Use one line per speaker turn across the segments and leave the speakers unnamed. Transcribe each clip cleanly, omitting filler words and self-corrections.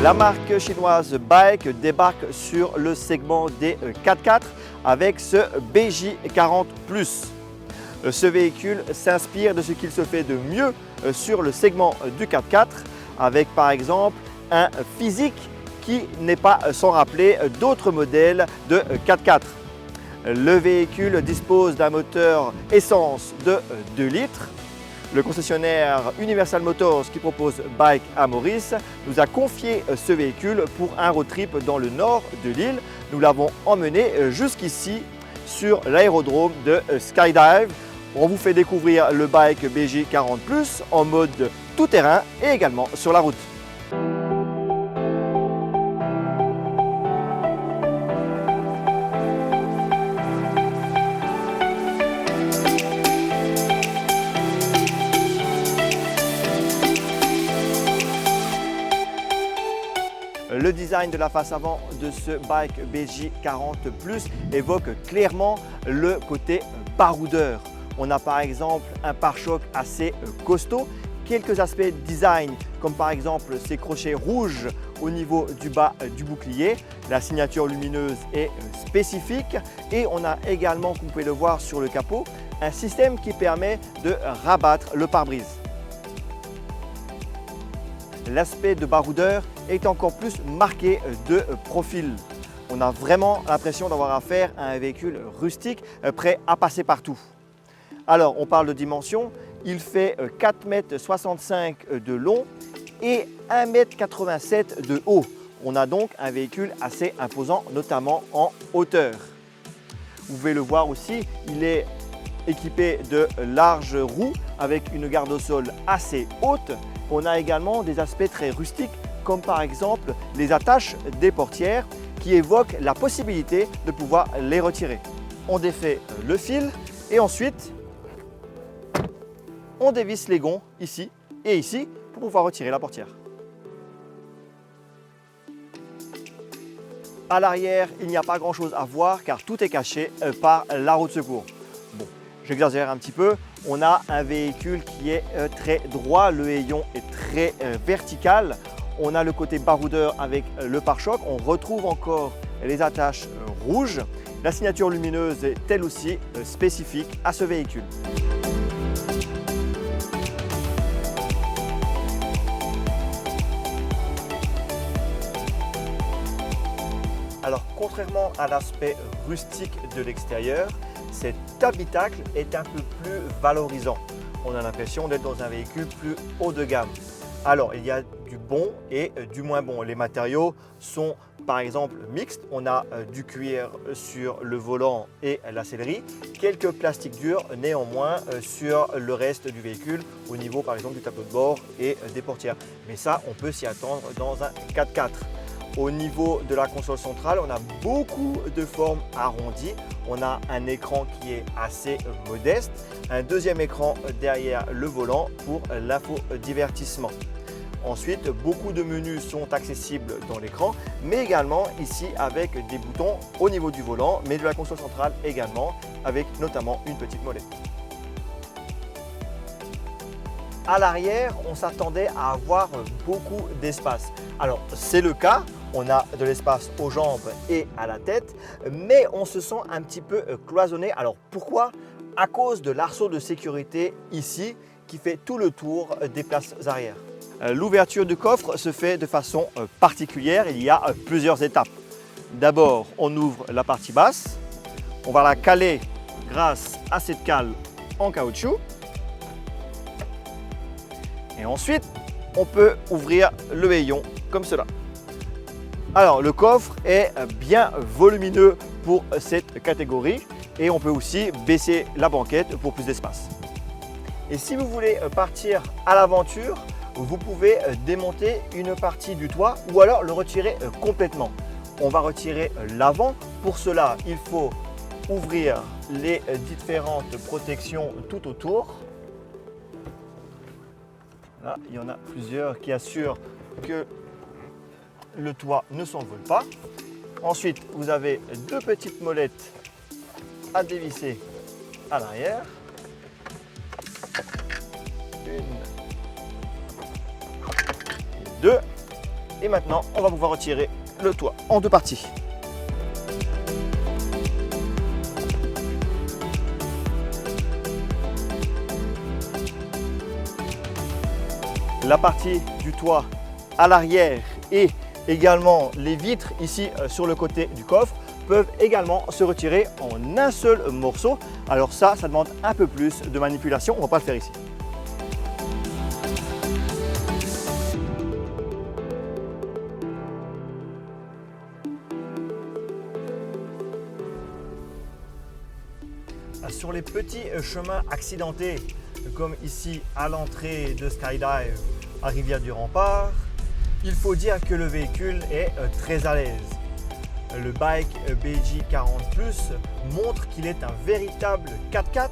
La marque chinoise BAIC débarque sur le segment des 4x4 avec ce BJ40 Plus. Ce véhicule s'inspire de ce qu'il se fait de mieux sur le segment du 4x4 avec par exemple un physique qui n'est pas sans rappeler d'autres modèles de 4x4. Le véhicule dispose d'un moteur essence de 2 litres. Le concessionnaire Universal Motors qui propose BAIC à Maurice nous a confié ce véhicule pour un road trip dans le nord de l'île. Nous l'avons emmené jusqu'ici sur l'aérodrome de Skydive. On vous fait découvrir le BAIC BJ40 Plus en mode tout-terrain et également sur la route. Le design de la face avant de ce BAIC BJ40 Plus évoque clairement le côté baroudeur. On a par exemple un pare-choc assez costaud, quelques aspects design comme par exemple ces crochets rouges au niveau du bas du bouclier. La signature lumineuse est spécifique et on a également, comme vous pouvez le voir sur le capot, un système qui permet de rabattre le pare-brise. L'aspect de baroudeur est encore plus marqué de profil. On a vraiment l'impression d'avoir affaire à un véhicule rustique prêt à passer partout. Alors, on parle de dimension, il fait 4,65 m de long et 1,87 m de haut. On a donc un véhicule assez imposant, notamment en hauteur. Vous pouvez le voir aussi, il est équipé de larges roues avec une garde au sol assez haute. On a également des aspects très rustiques, comme par exemple les attaches des portières qui évoquent la possibilité de pouvoir les retirer. On défait le fil et ensuite on dévisse les gonds ici et ici pour pouvoir retirer la portière. À l'arrière, il n'y a pas grand chose à voir car tout est caché par la roue de secours. Bon, j'exagère un petit peu. On a un véhicule qui est très droit, le hayon est très vertical. On a le côté baroudeur avec le pare-choc. On retrouve encore les attaches rouges. La signature lumineuse est elle aussi spécifique à ce véhicule. Alors, contrairement à l'aspect rustique de l'extérieur, cet habitacle est un peu plus valorisant. On a l'impression d'être dans un véhicule plus haut de gamme. Alors, il y a du bon et du moins bon. Les matériaux sont par exemple mixtes. On a du cuir sur le volant et la sellerie. Quelques plastiques durs néanmoins sur le reste du véhicule au niveau par exemple du tableau de bord et des portières. Mais ça, on peut s'y attendre dans un 4x4. Au niveau de la console centrale, on a beaucoup de formes arrondies. On a un écran qui est assez modeste, un deuxième écran derrière le volant pour l'infodivertissement. Ensuite, beaucoup de menus sont accessibles dans l'écran, mais également ici avec des boutons au niveau du volant, mais de la console centrale également, avec notamment une petite molette. À l'arrière, on s'attendait à avoir beaucoup d'espace. Alors, c'est le cas. On a de l'espace aux jambes et à la tête, mais on se sent un petit peu cloisonné. Alors pourquoi? À cause de l'arceau de sécurité ici qui fait tout le tour des places arrière. L'ouverture du coffre se fait de façon particulière. Il y a plusieurs étapes. D'abord, on ouvre la partie basse. On va la caler grâce à cette cale en caoutchouc. Et ensuite, on peut ouvrir le hayon comme cela. Alors, le coffre est bien volumineux pour cette catégorie et on peut aussi baisser la banquette pour plus d'espace. Et si vous voulez partir à l'aventure, vous pouvez démonter une partie du toit ou alors le retirer complètement. On va retirer l'avant. Pour cela, il faut ouvrir les différentes protections tout autour. Là, il y en a plusieurs qui assurent que le toit ne s'envole pas. Ensuite, vous avez deux petites molettes à dévisser à l'arrière. Une et deux. Et maintenant, on va pouvoir retirer le toit en deux parties. La partie du toit à l'arrière et également les vitres ici sur le côté du coffre peuvent également se retirer en un seul morceau. Alors ça demande un peu plus de manipulation, on ne va pas le faire ici. Sur les petits chemins accidentés, comme ici à l'entrée de Skydive à Rivière-du-Rempart, il faut dire que le véhicule est très à l'aise. Le Bike BJ40 Plus montre qu'il est un véritable 4x4.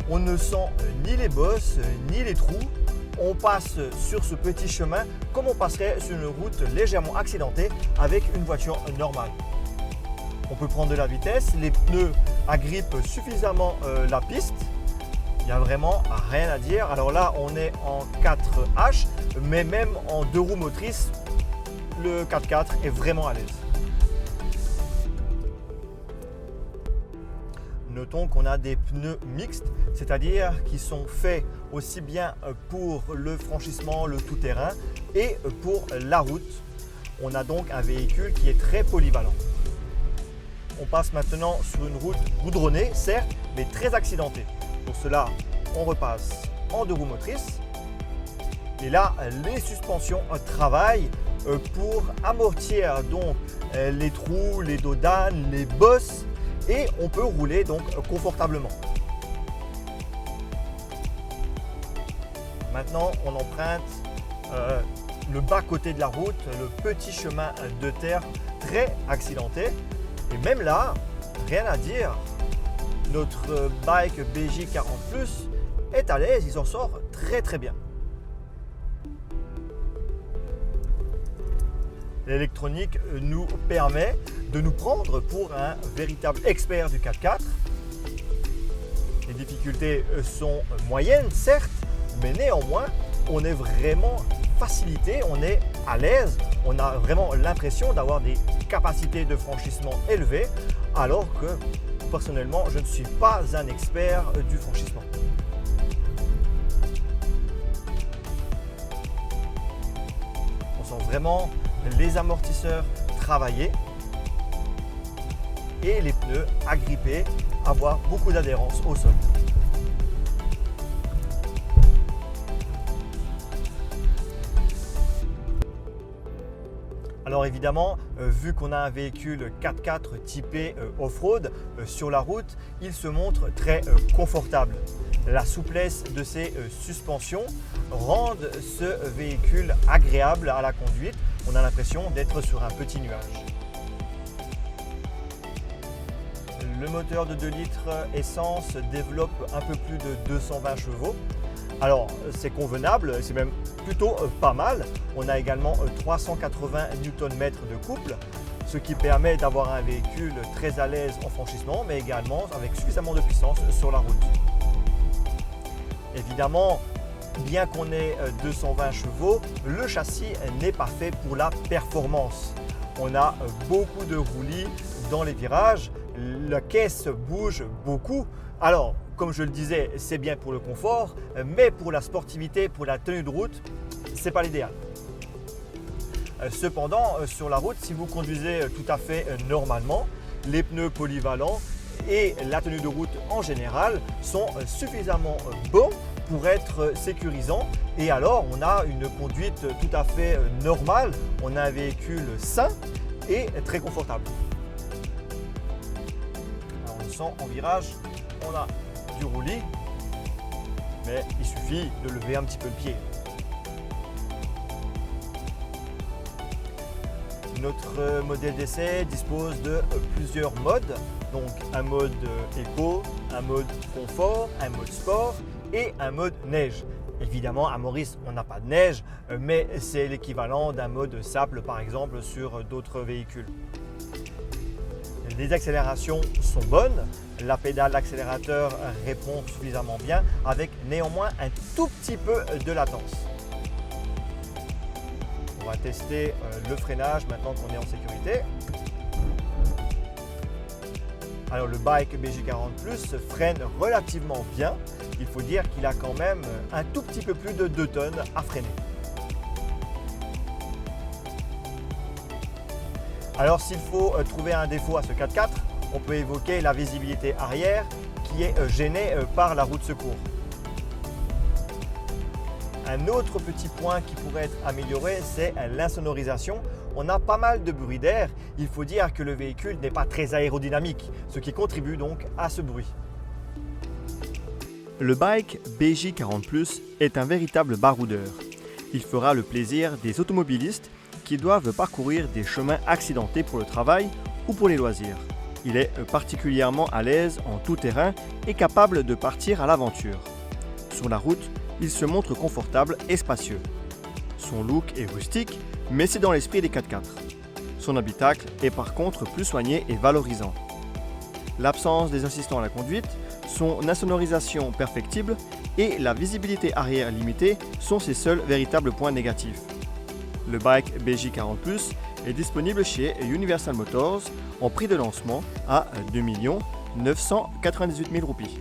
On ne sent ni les bosses ni les trous. On passe sur ce petit chemin comme on passerait sur une route légèrement accidentée avec une voiture normale. On peut prendre de la vitesse, les pneus agrippent suffisamment la piste. Il n'y a vraiment rien à dire. Alors là, on est en 4H, mais même en 2 roues motrices, le 4x4 est vraiment à l'aise. Notons qu'on a des pneus mixtes, c'est-à-dire qui sont faits aussi bien pour le franchissement, le tout-terrain et pour la route. On a donc un véhicule qui est très polyvalent. On passe maintenant sur une route goudronnée, certes, mais très accidentée. Pour cela, on repasse en 2 roues motrices. Et là, les suspensions travaillent pour amortir donc les trous, les dos d'âne, les bosses, et on peut rouler donc confortablement. Maintenant, on emprunte le bas-côté de la route, le petit chemin de terre très accidenté. Et même là, rien à dire, notre Bike BJ40 Plus est à l'aise, il s'en sort très bien. L'électronique nous permet de nous prendre pour un véritable expert du 4x4. Les difficultés sont moyennes, certes, mais néanmoins, on est vraiment facilité, on est à l'aise, on a vraiment l'impression d'avoir des capacités de franchissement élevées, alors que personnellement, je ne suis pas un expert du franchissement. On sent vraiment les amortisseurs travailler et les pneus agrippés, avoir beaucoup d'adhérence au sol. Alors évidemment, vu qu'on a un véhicule 4x4 typé off-road sur la route, il se montre très confortable. La souplesse de ses suspensions rendent ce véhicule agréable à la conduite. On a l'impression d'être sur un petit nuage. Le moteur de 2 litres essence développe un peu plus de 220 chevaux. Alors c'est convenable, c'est même plutôt pas mal. On a également 380 Nm de couple, ce qui permet d'avoir un véhicule très à l'aise en franchissement, mais également avec suffisamment de puissance sur la route. Évidemment, bien qu'on ait 220 chevaux, le châssis n'est pas fait pour la performance. On a beaucoup de roulis dans les virages, la caisse bouge beaucoup. Alors, comme je le disais, c'est bien pour le confort, mais pour la sportivité, pour la tenue de route, ce n'est pas l'idéal. Cependant, sur la route, si vous conduisez tout à fait normalement, les pneus polyvalents et la tenue de route en général sont suffisamment bons pour être sécurisants. Et alors, on a une conduite tout à fait normale, on a un véhicule sain et très confortable. Alors, on le sent en virage, on a du roulis, mais il suffit de lever un petit peu le pied. Notre modèle d'essai dispose de plusieurs modes, donc un mode éco, un mode confort, un mode sport et un mode neige. Évidemment, à Maurice, on n'a pas de neige, mais c'est l'équivalent d'un mode sable par exemple sur d'autres véhicules. Les accélérations sont bonnes, la pédale d'accélérateur répond suffisamment bien avec néanmoins un tout petit peu de latence. On va tester le freinage maintenant qu'on est en sécurité. Alors le bike BJ40 Plus freine relativement bien. Il faut dire qu'il a quand même un tout petit peu plus de 2 tonnes à freiner. Alors s'il faut trouver un défaut à ce 4x4, on peut évoquer la visibilité arrière qui est gênée par la roue de secours. Un autre petit point qui pourrait être amélioré, c'est l'insonorisation. On a pas mal de bruit d'air. Il faut dire que le véhicule n'est pas très aérodynamique, ce qui contribue donc à ce bruit. Le bike BJ40 Plus est un véritable baroudeur. Il fera le plaisir des automobilistes qui doivent parcourir des chemins accidentés pour le travail ou pour les loisirs. Il est particulièrement à l'aise en tout terrain et capable de partir à l'aventure. Sur la route, il se montre confortable et spacieux. Son look est rustique, mais c'est dans l'esprit des 4x4. Son habitacle est par contre plus soigné et valorisant. L'absence des assistants à la conduite, son insonorisation perfectible et la visibilité arrière limitée sont ses seuls véritables points négatifs. Le bike BJ40 Plus est disponible chez Universal Motors en prix de lancement à 2 998 000 roupies.